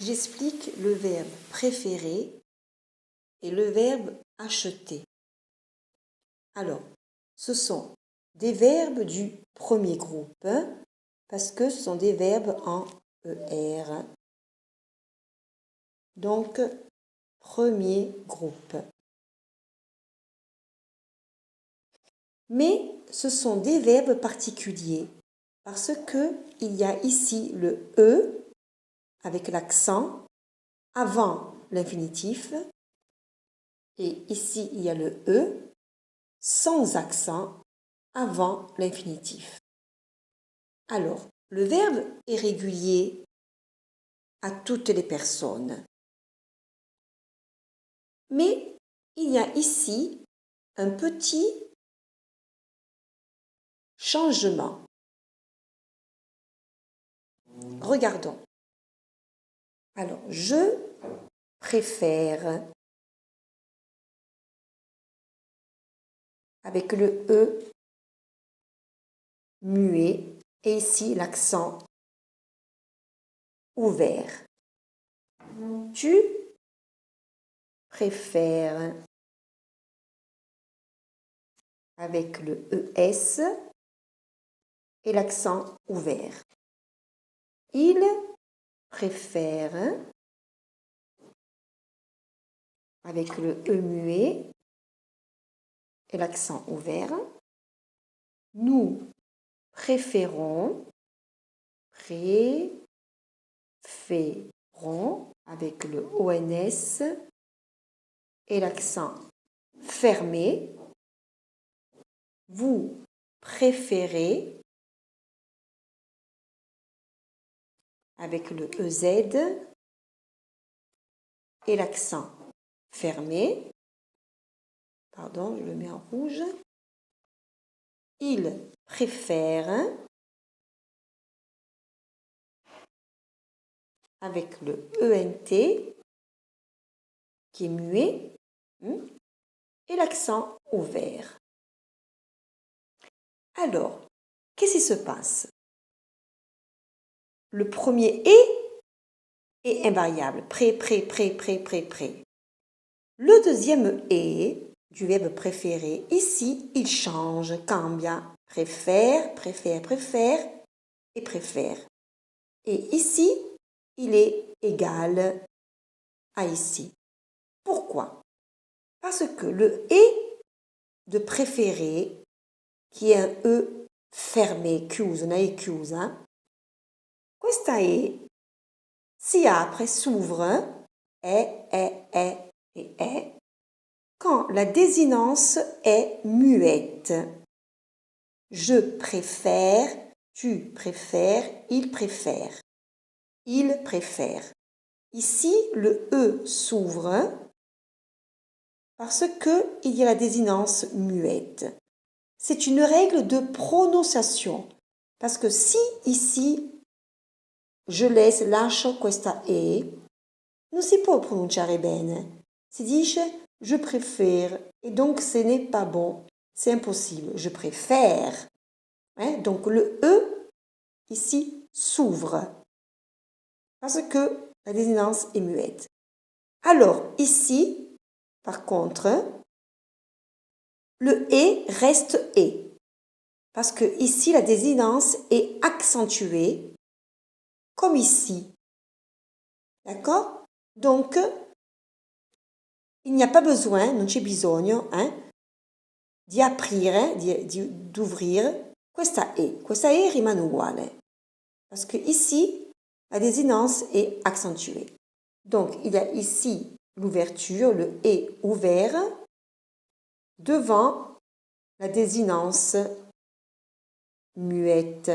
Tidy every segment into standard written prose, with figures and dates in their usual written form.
j'explique le verbe préférer et le verbe acheter. Alors, ce sont des verbes du premier groupe parce que ce sont des verbes en ER. Donc, premier groupe. Mais ce sont des verbes particuliers parce qu'il y a ici le E avec l'accent avant l'infinitif et ici il y a le E sans accent avant l'infinitif. Alors, le verbe est régulier à toutes les personnes. Mais il y a ici un petit changement. Regardons. Alors, je préfère avec le E muet et ici l'accent ouvert. Tu préfères avec le ES et l'accent ouvert. Il préfère avec le E muet et l'accent ouvert. Nous préférons, préférons avec le ONS et l'accent fermé. Vous préférez avec le EZ et l'accent fermé. Pardon, je le mets en rouge. Il préfère avec le ENT qui est muet et l'accent ouvert. Alors, qu'est-ce qui se passe? Le premier est invariable, pré. Le deuxième est du verbe préférer, ici, il change, cambia, préfère et préfère. Et ici, il est égal à ici. Pourquoi? Parce que le et de préférer, qui est un E fermé, chiuso, una E chiusa, questa E si apre, s'ouvre, est, quand la désinence est muette. Je préfère, tu préfères, il préfère. Il préfère. Ici, le E s'ouvre parce qu'il y a la désinence muette. C'est une règle de prononciation. Parce que si ici, je lascio questa E, non si può pronunciare bene. Si dice je préfère et donc ce n'est pas bon. C'est impossible. Je préfère. Donc le E ici s'ouvre parce que la désinence est muette. Alors ici, par contre, le E reste E parce que ici la désinence est accentuée comme ici. D'accord? Donc, il n'y a pas besoin, non c'è bisogno, di aprire, d'ouvrir questa E rimane uguale. Parce que ici, la désinence est accentuée. Donc, il y a ici l'ouverture, le E ouvert, devant la désinence muette.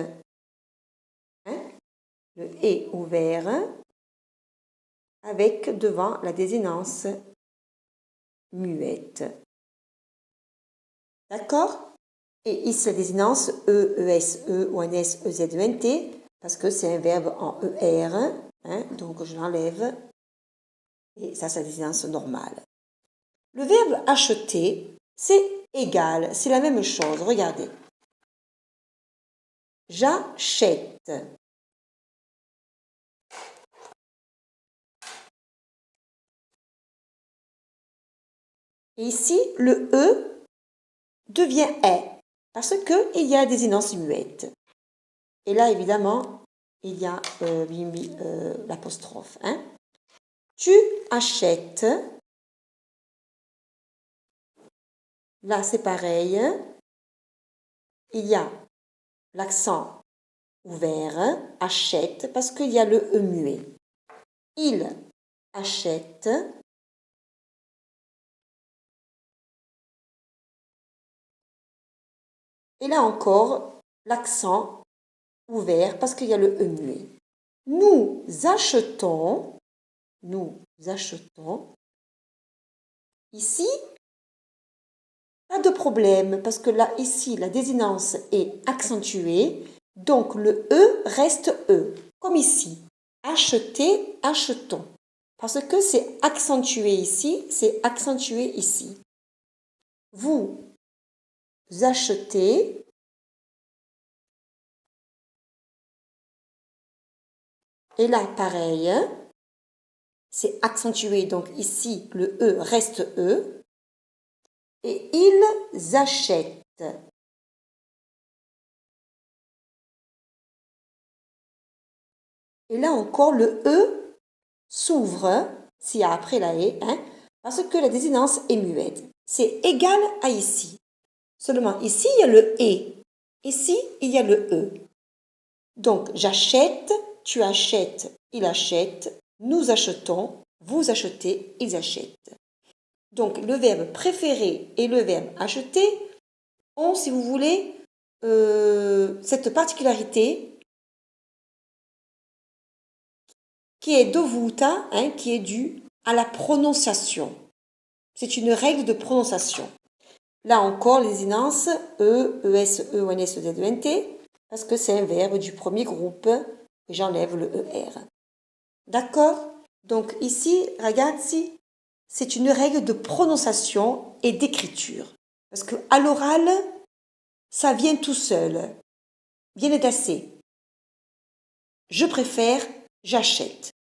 Le E ouvert avec devant la désinence muette. D'accord? Et ici la désinence E, ES, E, ONS, EZ, ENT, parce que c'est un verbe en ER, donc je l'enlève, et ça c'est la désinence normale. Le verbe acheter, c'est égal, c'est la même chose, regardez. J'achète. Et ici, le E devient est, parce qu'il y a la désinence muette. Et là, évidemment, il y a l'apostrophe. Hein. Tu achètes. Là, c'est pareil. Il y a l'accent ouvert, achète, parce qu'il y a le E muet. Il achète. Et là encore, l'accent ouvert, parce qu'il y a le E muet. Nous achetons. Ici, pas de problème, parce que là, ici, la désinence est accentuée, donc le E reste E, comme ici. Acheter, achetons. Parce que c'est accentué ici, c'est accentué ici. Vous achetez. Et là, pareil, c'est accentué, donc ici, le E reste E. Et ils achètent. Et là encore, le E s'ouvre, s'il y a après la E, hein, parce que la désinence est muette. C'est égal à ici. Seulement ici, il y a le E. Ici, il y a le E. Donc, j'achète, tu achètes, il achète, nous achetons, vous achetez, ils achètent. Donc, le verbe préférer et le verbe acheter ont, si vous voulez, cette particularité qui est dovuta, hein, qui est due à la prononciation. C'est une règle de prononciation. Là encore, les désinences E, ES, E, ONS, Z, ENT, parce que c'est un verbe du premier groupe et j'enlève le ER. D'accord? Donc ici, ragazzi, c'est une règle de prononciation et d'écriture. Parce qu'à l'oral, ça vient tout seul. Viene da sé. Je préfère, j'achète.